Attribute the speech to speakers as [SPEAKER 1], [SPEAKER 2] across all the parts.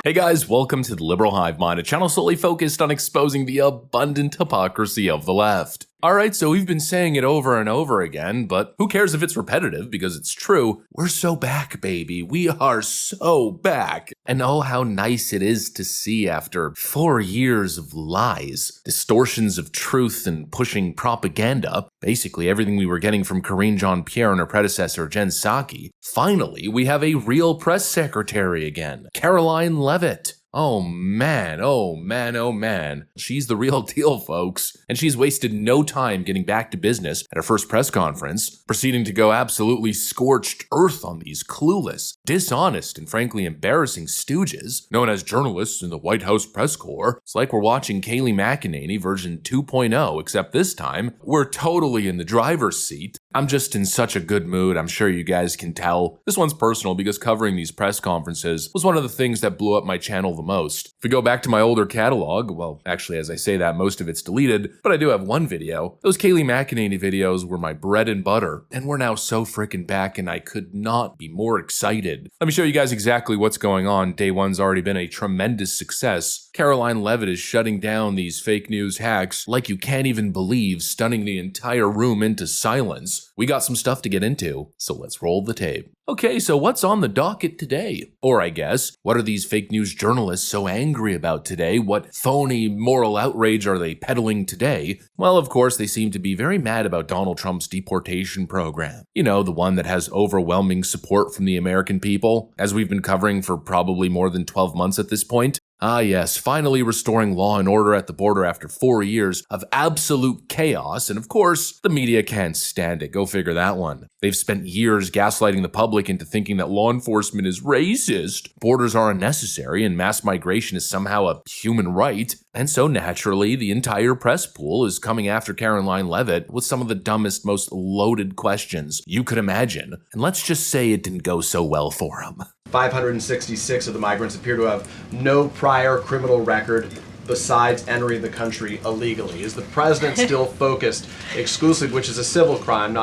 [SPEAKER 1] Hey guys, welcome to the Liberal Hive Mind, a channel solely focused on exposing the abundant hypocrisy of the left. Alright, so we've been saying it over and over again, but who cares if it's repetitive because it's true. We're so back, baby. We are so back. And oh, how nice it is to see after 4 years of lies, distortions of truth, and pushing propaganda, basically everything we were getting from Karine Jean-Pierre and her predecessor Jen Psaki. Finally, we have a real press secretary again, Caroline Leavitt. Oh man, oh man, oh man. She's the real deal, folks. And she's wasted no time getting back to business at her first press conference, proceeding to go absolutely scorched earth on these clueless, dishonest, and frankly embarrassing stooges, known as journalists in the White House press corps. It's like we're watching Kayleigh McEnany version 2.0, except this time, we're totally in the driver's seat. I'm just in such a good mood, I'm sure you guys can tell. This one's personal because covering these press conferences was one of the things that blew up my channel the most. If we go back to my older catalog, well, actually as I say that, most of it's deleted, but I do have one video. Those Kayleigh McEnany videos were my bread and butter, and we're now so freaking back and I could not be more excited. Let me show you guys exactly what's going on. Day one's already been a tremendous success. Caroline Leavitt is shutting down these fake news hacks like you can't even believe, stunning the entire room into silence. We got some stuff to get into, so let's roll the tape. Okay, so what's on the docket today? Or I guess, what are these fake news journalists so angry about today? What phony moral outrage are they peddling today? Well, of course, they seem to be very mad about Donald Trump's deportation program. You know, the one that has overwhelming support from the American people, as we've been covering for probably more than 12 months at this point. Ah yes, finally restoring law and order at the border after 4 years of absolute chaos, and of course, the media can't stand it. Go figure that one. They've spent years gaslighting the public into thinking that law enforcement is racist, borders are unnecessary, and mass migration is somehow a human right. And so naturally, the entire press pool is coming after Caroline Leavitt with some of the dumbest, most loaded questions you could imagine. And let's just say it didn't go so well for them.
[SPEAKER 2] 566 of the migrants appear to have no prior criminal record besides entering the country illegally. Is the president still focused exclusively, which is a civil crime,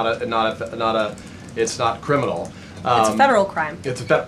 [SPEAKER 2] it's not criminal.
[SPEAKER 3] It's a federal crime.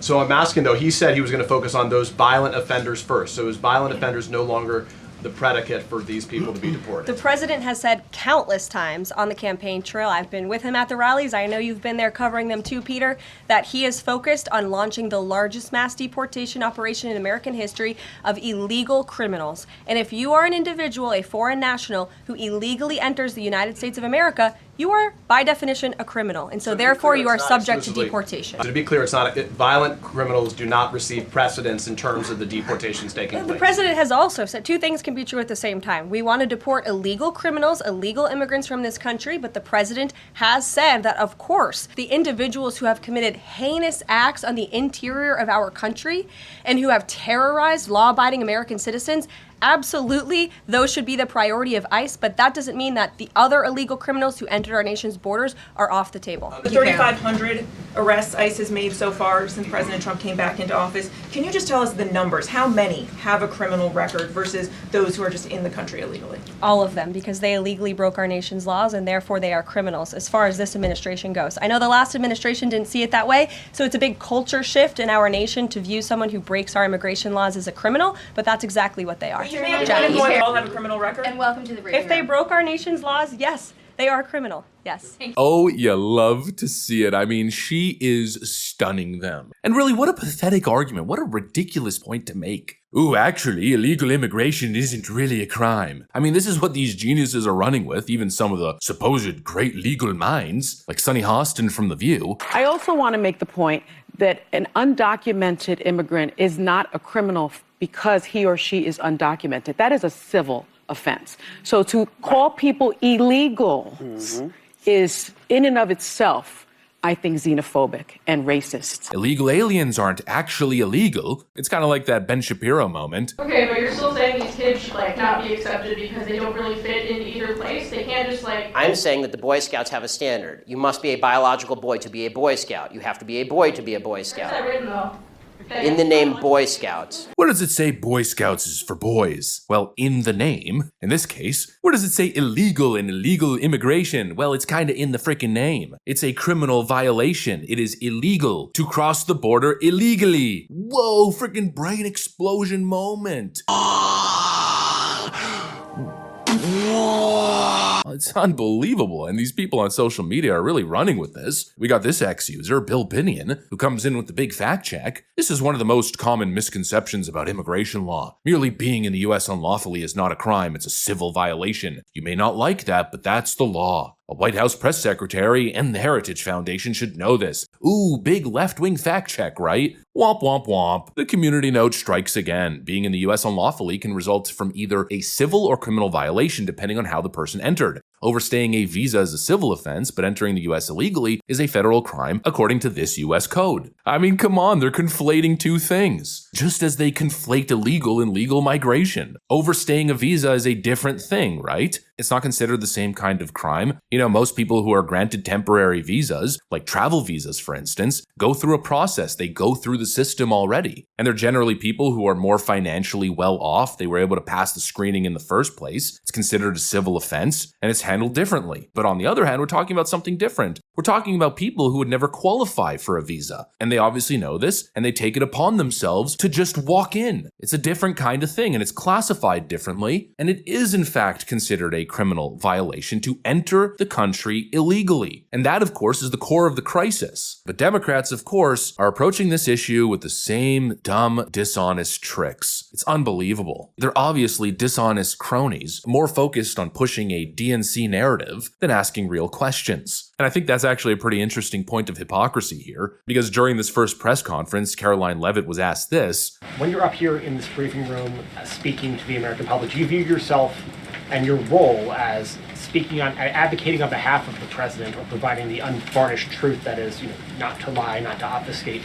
[SPEAKER 2] So I'm asking though, he said he was going to focus on those violent offenders first. So is violent offenders no longer the predicate for these people to be deported?
[SPEAKER 3] The president has said countless times on the campaign trail, I've been with him at the rallies, I know you've been there covering them too, Peter, that he is focused on launching the largest mass deportation operation in American history of illegal criminals. And if you are an individual, a foreign national, who illegally enters the United States of America, you are, by definition, a criminal. And so therefore, you are subject to deportation.
[SPEAKER 2] So to be clear, violent criminals do not receive precedence in terms of the deportations taking place.
[SPEAKER 3] The president has also said two things can be true at the same time. We want to deport illegal criminals, illegal immigrants from this country, but the president has said that, of course, the individuals who have committed heinous acts on the interior of our country and who have terrorized law-abiding American citizens, absolutely, those should be the priority of ICE, but that doesn't mean that the other illegal criminals who entered our nation's borders are off the table.
[SPEAKER 4] The 3,500 arrests ICE has made so far since President Trump came back into office. Can you just tell us the numbers? How many have a criminal record versus those who are just in the country illegally?
[SPEAKER 3] All of them, because they illegally broke our nation's laws and therefore they are criminals as far as this administration goes. I know the last administration didn't see it that way, so it's a big culture shift in our nation to view someone who breaks our immigration laws as a criminal, but that's exactly what they are.
[SPEAKER 4] You may have all have a criminal record?
[SPEAKER 5] And welcome to the briefing
[SPEAKER 3] If they broke our nation's laws, yes, they are criminal. Yes.
[SPEAKER 1] Oh, you love to see it. I mean, she is stunning them. And really, what a pathetic argument. What a ridiculous point to make. Ooh, actually, illegal immigration isn't really a crime. I mean, this is what these geniuses are running with, even some of the supposed great legal minds, like Sonny Hostin from The View.
[SPEAKER 6] I also want to make the point that an undocumented immigrant is not a criminal because he or she is undocumented. That is a civil offense. So to call people illegal is, in and of itself, I think, xenophobic and racist.
[SPEAKER 1] Illegal aliens aren't actually illegal. It's kind of like that Ben Shapiro moment.
[SPEAKER 7] Okay, but you're still saying these kids should not be accepted because they don't really fit into either place? They can't just
[SPEAKER 8] I'm saying that the Boy Scouts have a standard. You must be a biological boy to be a Boy Scout. You have to be a boy to be a Boy Scout.
[SPEAKER 7] Where's that written though?
[SPEAKER 8] In the name Boy Scouts.
[SPEAKER 1] Where does it say Boy Scouts is for boys? Well, in the name. In this case, where does it say illegal and illegal immigration? Well, it's kinda in the frickin' name. It's a criminal violation. It is illegal to cross the border illegally. Whoa, frickin' brain explosion moment. It's unbelievable, and these people on social media are really running with this. We got this ex-user, Bill Binion, who comes in with the big fact check. This is one of the most common misconceptions about immigration law. Merely being in the US unlawfully is not a crime, it's a civil violation. You may not like that, but that's the law. A White House press secretary and the Heritage Foundation should know this. Ooh, big left-wing fact check, right? Womp womp womp. The community note strikes again. Being in the US unlawfully can result from either a civil or criminal violation depending on how the person entered. Overstaying a visa is a civil offense, but entering the US illegally is a federal crime according to this US code. I mean, come on, they're conflating two things. Just as they conflate illegal and legal migration. Overstaying a visa is a different thing, right? It's not considered the same kind of crime. You know, most people who are granted temporary visas, like travel visas for instance, go through a process. They go through the system already. And they're generally people who are more financially well off. They were able to pass the screening in the first place. It's considered a civil offense, and it's handled differently. But on the other hand, we're talking about something different. We're talking about people who would never qualify for a visa. And they obviously know this, and they take it upon themselves to just walk in. It's a different kind of thing, and it's classified differently. And it is, in fact, considered a criminal violation to enter the country illegally. And that, of course, is the core of the crisis. But Democrats, of course, are approaching this issue with the same dumb, dishonest tricks. It's unbelievable. They're obviously dishonest cronies, more focused on pushing a DNC narrative than asking real questions. And I think that's actually a pretty interesting point of hypocrisy here, because during this first press conference, Caroline Leavitt was asked this.
[SPEAKER 5] When you're up here in this briefing room speaking to the American public, do you view yourself and your role as advocating on behalf of the president or providing the unvarnished truth that is, not to lie, not to obfuscate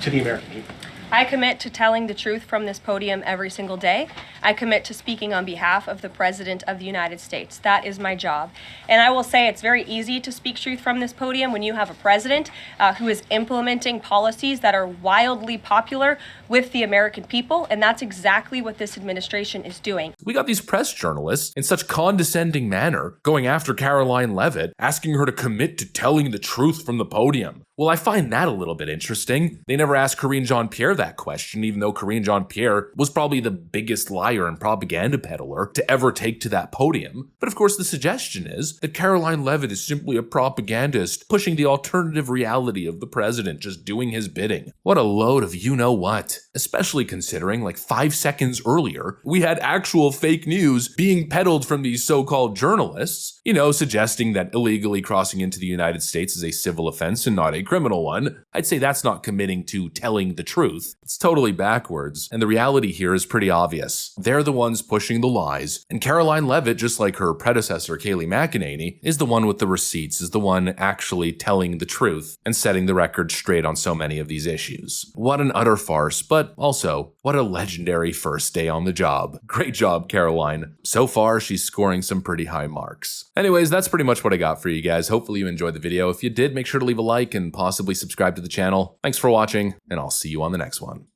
[SPEAKER 5] to the American people?
[SPEAKER 3] I commit to telling the truth from this podium every single day. I commit to speaking on behalf of the President of the United States. That is my job. And I will say it's very easy to speak truth from this podium when you have a president who is implementing policies that are wildly popular with the American people, and that's exactly what this administration is doing.
[SPEAKER 1] We got these press journalists in such condescending manner going after Caroline Leavitt, asking her to commit to telling the truth from the podium. Well, I find that a little bit interesting. They never asked Karine Jean-Pierre that question, even though Karine Jean-Pierre was probably the biggest liar and propaganda peddler to ever take to that podium. But of course, the suggestion is that Caroline Leavitt is simply a propagandist pushing the alternative reality of the president, just doing his bidding. What a load of you-know-what. Especially considering, like 5 seconds earlier, we had actual fake news being peddled from these so-called journalists, suggesting that illegally crossing into the United States is a civil offense and not a criminal one. I'd say that's not committing to telling the truth. It's totally backwards, and the reality here is pretty obvious. They're the ones pushing the lies, and Caroline Leavitt, just like her predecessor Kayleigh McEnany, is the one with the receipts, is the one actually telling the truth and setting the record straight on so many of these issues. What an utter farce, but also, what a legendary first day on the job. Great job, Caroline. So far, she's scoring some pretty high marks. Anyways, that's pretty much what I got for you guys. Hopefully you enjoyed the video. If you did, make sure to leave a like and possibly subscribe to the channel. Thanks for watching, and I'll see you on the next one.